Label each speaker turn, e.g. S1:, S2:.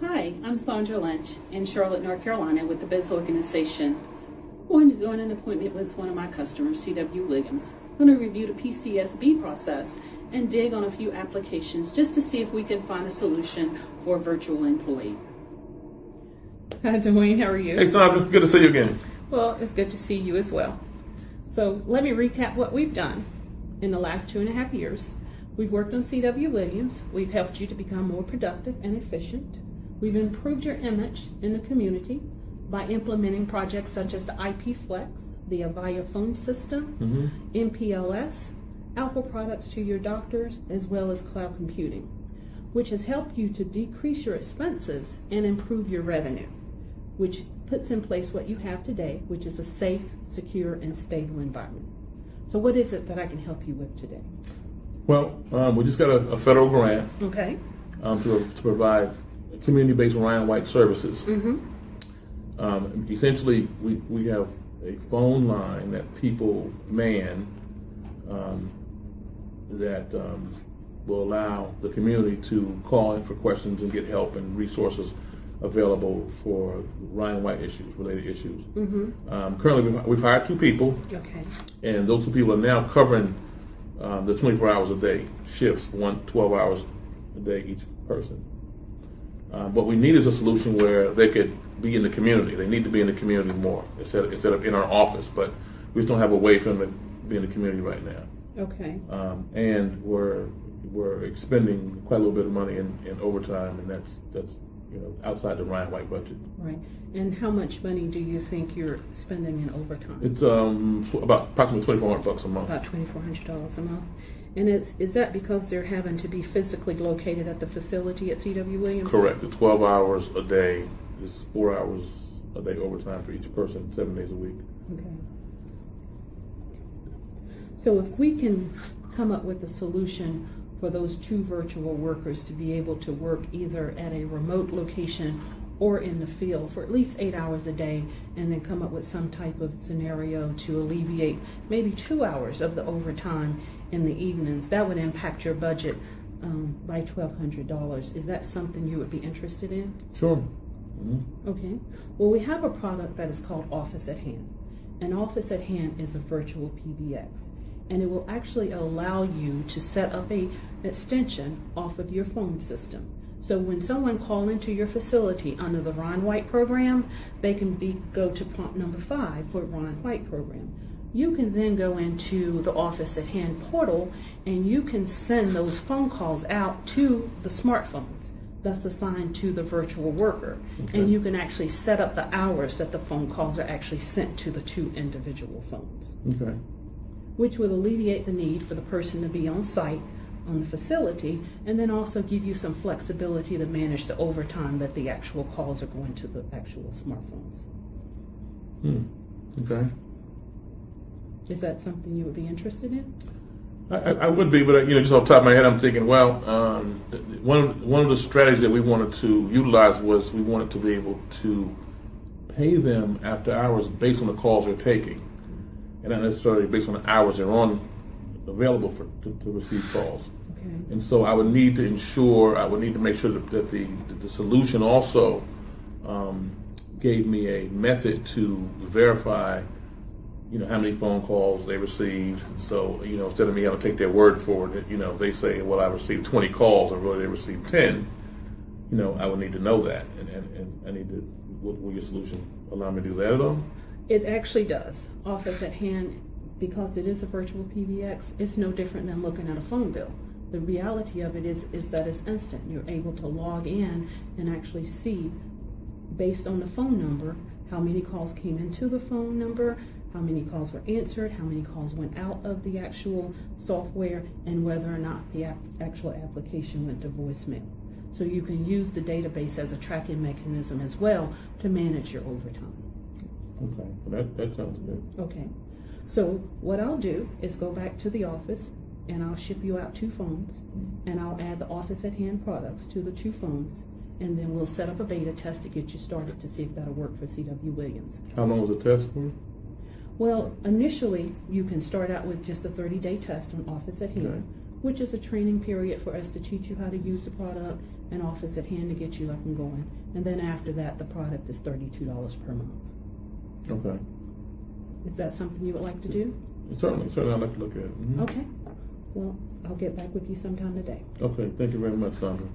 S1: Hi, I'm Sandra Lynch in Charlotte, North Carolina with the Biz Organization. I'm going to go on an appointment with one of my customers, C.W. Williams. I'm going to review the PCSB process and dig on a few applications just to see if we can find a solution for a virtual employee. Hi, Dwayne. How are you?
S2: Hey, Sandra. Good to see you again.
S1: Well, it's good to see you as well. So let me recap what we've done in the last 2.5 years. We've worked on C.W. Williams. We've helped you to become more productive and efficient. We've improved your image in the community by implementing projects such as the IP Flex, the Avaya phone system, MPLS, Apple products to your doctors, as well as cloud computing, which has helped you to decrease your expenses and improve your revenue, which puts in place what you have today, which is a safe, secure, and stable environment. So what is it that I can help you with today?
S2: Well, we just got a federal grant
S1: Okay.
S2: to provide community-based Ryan White services. Essentially, we have a phone line that people man that will allow the community to call in for questions and get help and resources available for Ryan White issues, related issues. Currently, we've hired 2 people,
S1: Okay.
S2: and those 2 people are now covering the 24 hours a day shifts, 12 hours a day each person. What we need is a solution where they could be in the community. They need to be in the community more instead of in our office, but we just don't have a way for them to be in the community right now.
S1: Okay.
S2: And we're expending quite a little bit of money in overtime, and that's outside the Ryan White budget.
S1: Right. And how much money do you think you're spending in overtime?
S2: It's about approximately $2,400 a month.
S1: About $2,400 a month. And is that because they're having to be physically located at the facility at C.W. Williams?
S2: Correct. The 12 hours a day is 4 hours a day overtime for each person, 7 days a week.
S1: Okay. So if we can come up with a solution for those 2 virtual workers to be able to work either at a remote location or in the field for at least 8 hours a day, and then come up with some type of scenario to alleviate maybe 2 hours of the overtime in the evenings, that would impact your budget by $1,200. Is that something you would be interested in?
S2: Sure.
S1: Okay. Well, we have a product that is called Office at Hand. And Office at Hand is a virtual PBX. And it will actually allow you to set up a extension off of your phone system. So when someone calls into your facility under the Ron White program, they can go to prompt number 5 for Ron White program. You can then go into the Office at Hand portal and you can send those phone calls out to the smartphones that's assigned to the virtual worker.
S2: Okay.
S1: And you can actually set up the hours that the phone calls are actually sent to the 2 individual phones,
S2: Okay.
S1: which would alleviate the need for the person to be on site on the facility, and then also give you some flexibility to manage the overtime that the actual calls are going to the actual smartphones.
S2: Okay.
S1: Is that something you would be interested in?
S2: I would be, but just off the top of my head, I'm thinking, well, one of the strategies that we wanted to utilize was we wanted to be able to pay them after hours based on the calls they're taking, and not necessarily based on the hours they're on available to receive calls.
S1: Okay.
S2: And so I would need to make sure that the solution also gave me a method to verify how many phone calls they received. So, instead of me having to take their word for it, if they say, well, I received 20 calls and really they received 10, I would need to know that. And I need to, will your solution allow me to do that at all?
S1: It actually does. Office at Hand, because it is a virtual PBX, it's no different than looking at a phone bill. The reality of it is that it's instant. You're able to log in and actually see, based on the phone number, how many calls came into the phone number, how many calls were answered, how many calls went out of the actual software, and whether or not the actual application went to voicemail. So you can use the database as a tracking mechanism as well to manage your overtime.
S2: Okay, well, that sounds good.
S1: Okay, so what I'll do is go back to the office and I'll ship you out 2 phones, and I'll add the Office at Hand products to the 2 phones, and then we'll set up a beta test to get you started to see if that'll work for C.W. Williams.
S2: How long was the test for?
S1: Well, initially, you can start out with just a 30-day test on Office at Hand.
S2: Okay.
S1: which is a training period for us to teach you how to use the product and office at hand to get you up and going. And then after that, the product is $32 per month.
S2: Okay.
S1: Is that something you would like to do?
S2: Certainly, I'd like to look at it. Mhm.
S1: Okay. Well, I'll get back with you sometime today.
S2: Okay, thank you very much, Sandra.